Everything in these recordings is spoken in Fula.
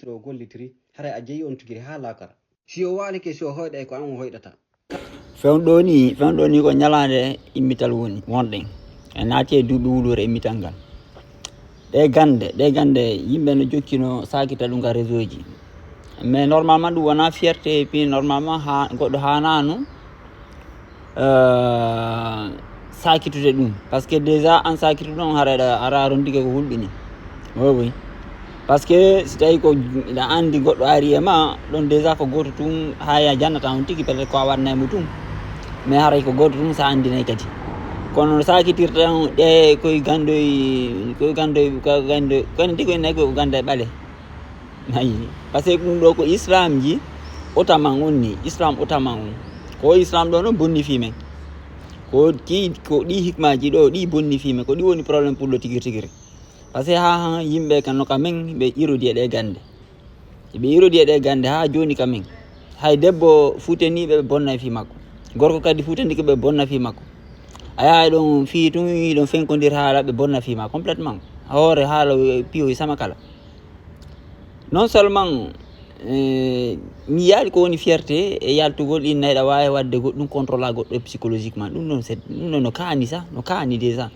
ministre o gollitiri hara a jeyi on tugiri ha lakara si o walike si o hoyɗa ko an o hoyɗata fewɗo ni ko ñalande immital woni wonɗen e naati e duuɓi wulure immital ngal ɗe gande yimɓe no jokkino sakita ɗum ka réseau ji mais normalement ɗum wona fierté et puis normalement ha goɗɗo hanano sakitude ɗum par ce que déjà an sakitude ɗon ara rondike ko hulɓini oui par ce que si tawi ko ina andi goɗɗo ari e ma ɗon déjà ko goto tum ha ya jannata on tigui peut être ko a waɗnaymo tum mais haray ko goto tum sa andinay kadi kono sakitirta ɗe koye gandoy kono tigui nayi ko ganda e ɓaale ayi par ce que ɗum ɗo ko islam ji otaman on ni islam otaman on ko islam ɗo noon bonnifi men ko ɗi hikmaji ɗo ɗi bonnifi men ko ɗi woni probléme pour le tigui par ce que ha yimɓe kano kamen ɓe irodi e ɗe gande ɓe irodi e ɗe gande ha joni kamen hay debbo futaniɓe ɓe bonna fi makko gorko kadi futanike ɓe bonna fi makko a yaha ɗon fi tum ɗon fenkodir haala ɓe bonna fi ma complètement hoore haala piyo sama kala non seulement mi yaadi ko woni fierté e yaltugol inna eɗa wawi wadde goɗɗum contrôle a goɗɗo psychologiquement ɗum ɗon no kaani sa no kaani déjà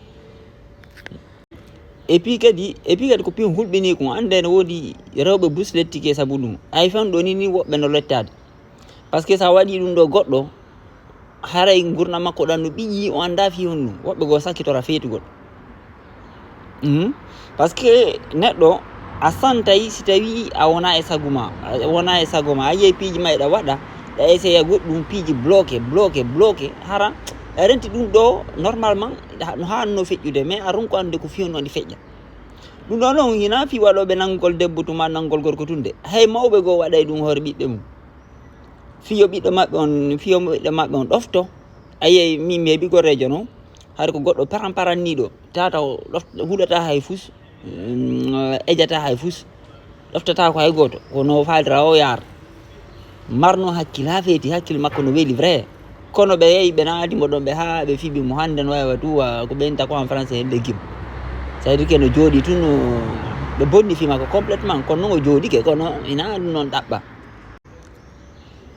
et puis kadi ko piyon hulɓini ko ande no woodi rewɓe bus lettike saabu ɗum ay fan ɗo ni woɓɓe no lettade par ce que sa waɗi ɗum ɗo goɗɗo haray gurna makko ɗan no ɓiƴi o anda fi hon ɗum woɓɓe goo sakkitora feetugol par ce que neɗɗo a santay si tawi a wona e sago ma a yiye piiji ma eɗa waɗa ɗa essaya goɗɗum piiji bloqué hara a renti ɗum ɗo normalement no hanno feƴƴude mais a ronko ande ko fiyonno ɗi feƴƴa ɗum ɗo noon hina fi waɗoɓe nanggol debbo tuma nanggol gorko tunde hay mawɓe goo waɗay ɗum hoore ɓiɓɓe mum fiyo ɓiɗɗo maɓɓe on ɗofto ayiye min mi heeɓi gorejo noon haade ko goɗɗo paranniɗo tata huɗata hay fus ejata hay fus ɗoftata ko hay goto kono faldira o yaara marno hakkille ha feeti hakkille makko no weeli vrai kono ɓe yeeyi ɓe naadimo ɗon ɓe ha ɓe fiɓi mo hande no wawa tuwa ko ɓenta ko en français hen leguime ça veut dire que no jooɗi tun ɓe bonni fi makko complètement kono noon o jooɗike kono ina ɗum noon ɗaɓɓa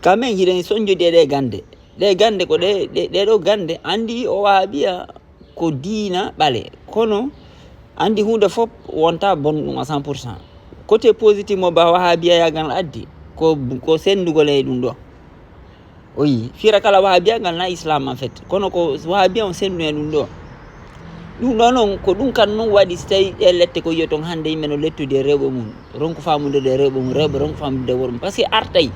quand même hiɗen soñjodi e ɗe gande ko ɗeɗo gande andi o waaɓiya ko diina ɓaale kono andi hunde fof wonta bonɗum à 100%. Côté positif mo ba wahabiya yagal addi ko sendugol e ɗum ɗo oui fira kala wahabiya ngal na islam en fait kono ko wahabiya on sendu e ɗum ɗo noon ko ɗum kan noon waɗi so tawi ɗe lette ko yiya ton hande yimɓe no lettude e rewɓe mum ronko famude e rewɓe mum rewɓe ronko famude e worɓe par ce que artay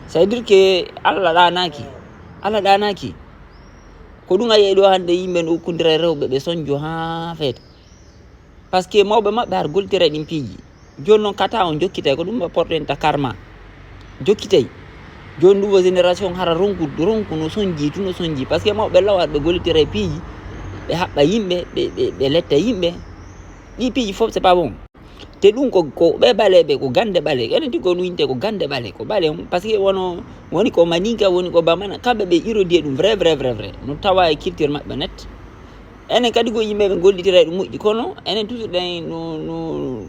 ça veut dire que Allah ɗanaki ko ɗum a yeeyi ɗo hande yimɓe no ukkondira e rewɓe ɓe soñjo ha feeta par ce que mawɓe maɓɓe har gollitira ɗin piiji joni noon kata on jokkitay ko ɗum portenta karma jokkitay joni nouveau génération hara ronku no soñji par ce que mawɓe lawat ɓe gollitira e piiji ɓe haɓɓa yimɓe ɓe letta yimɓe ɗi piiji fof c'est pas bon te ɗum ko ɓe ɓaleɓe ko gande ɓaale enen tigui ko ɗum yinte ko gande ɓaale ko ɓaale par ce que woni ko maninka woni ko bamana kamɓe ɓe irodi e ɗum vrai no tawa e culture maɓɓe net enen kadi ko yimɓe ɓe gollitira e ɗum moƴƴi kono enen toujours ɗen no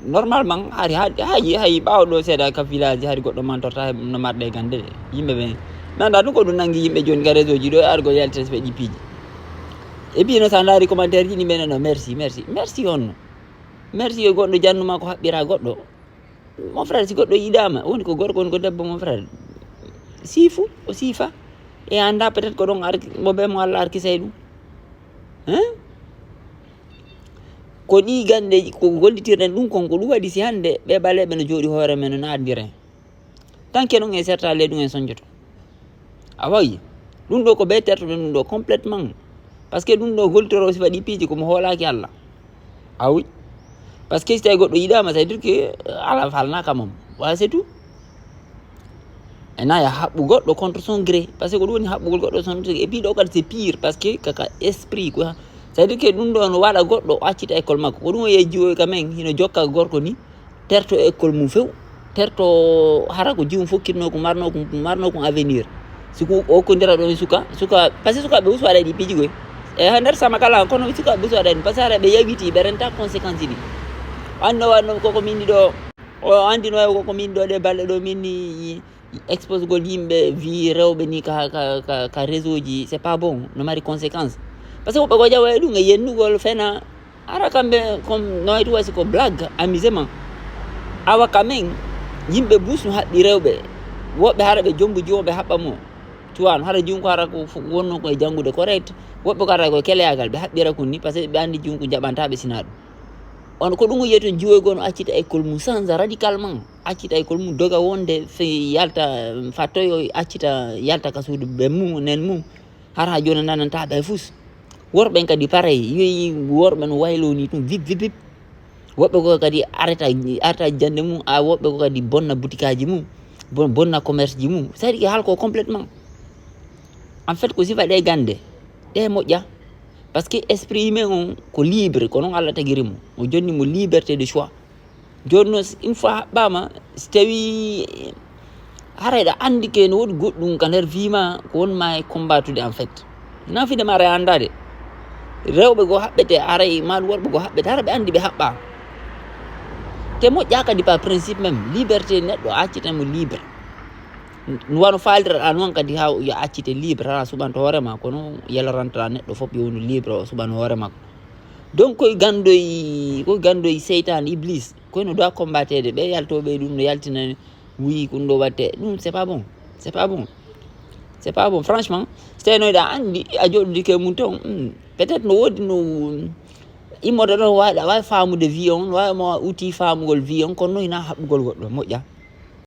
normalement hay ɓawɗo seeɗa ka village hari goɗɗo mantorta no marɗe gande ɗe yimɓe ɓe nanda ɗum ko ɗum nanggui yimɓe joni ka réseau ji ɗo ar go yaltata ɓe ɗi piiji et puis no sa daari commentaire ji ɗi menen no merci honno merci yo goɗɗo jannuma ko haɓɓira goɗɗo mon frère si goɗɗo yiɗama woni ko gorko woni ko debbo mon frère siifu o siifa e anda peut être ko ɗon mo ɓe mo Allah arkisay ɗum ko ɗi gande ko gollitirɗen ɗum kon ko ɗum waɗi si hande ɓe ɓaleɓe no jooɗi hoore men no naadiren tant que noon e serta ley ɗum en soñjoto a wayi ɗum ɗo ko ɓe tertoɗen ɗum ɗo complètement par ce que ɗum ɗo gollitoro si waɗi piiji komo hoolaki Allah a oui par ce que si tawi goɗɗo yiɗama ça veut dire que ala falnaka mom wa c'est tout ena ya haɓɓu goɗɗo contre son gré par ce que ko ɗum woni haɓɓugol goɗɗo son gré et puis ɗo kadi c'est pire par ce que kaka esprit quoi ça veut dire que ɗum ɗo no waɗa goɗɗo o accita école makko ko ɗum o yejji o quand même hino jokka gorko ni terto école mum few terto hara ko jimum fokkitno ko marno ko avenir siko o ko ndira ɗon suka par ce que sukaɓe usu waɗa ɗi piiji koy e nder sama kala kono sukaɓe usu waɗa ɗi par ce que hara ɓe yawiti ɓe renta conséquence ɗi anno koko minni ɗo o andi no ko min do de balle do min ni expose gol yimbe vi rewbe ni ka réseau ji c'est pas bon no mari conséquence parce que ko jawa du nga yennugol fena ara kambe comme no it was ko blague amusement awa kamen yimbe busu habbi rewbe wobbe harabe jombu jombe habba mo tuwan hara junko hara ko wonno ko jangude correct wobbe ko hara ko keleyagal be habbira ko ni parce que be andi junko jabanta be sinado on ko dungo yeto jiwoy gon accita école mum sans radicalement accita école mum doga wonde fe yalta fatoyo accita yalta ka suudu be mum nen mum hara jona nananta be fus worbe kadi pareil yoyi worbe no waylo ni tum vip wobbe ko kadi arata jande mum a wobbe ko kadi bonna boutikaji mum bonna commerce ji mum c'est-à-dire que halko complètement en fait ko sifa de gande de moƴƴa parce que esprit humain on ko libre ko non Allah tagiri mo o jonni mo liberté de choix jonno une fois bama stawi harayda andi ke no wodi goddum ka nder vima ko won ma combattude en fait na fi de mare andade rewbe go habbete aray mal worbe go habbete harabe andi be habba te moƴƴa kadi par principe même liberté neddo accita mo libre wano faaldira an won kadi ha yo accite libre ha subanto hoore ma kono yeloranta neddo fop yo wonu libre o suban hoore makko donc koy gandoy seytan iblis koy no doit combattre be yaltobe dum no yaltina wi ko ndo watte dum c'est pas bon franchement c'est no da andi a joddi ke mun ton peut-être no wodi no immodo do wa faamude vie on wa mo outil faamugol vie on kono ina habbugol goddo moƴƴa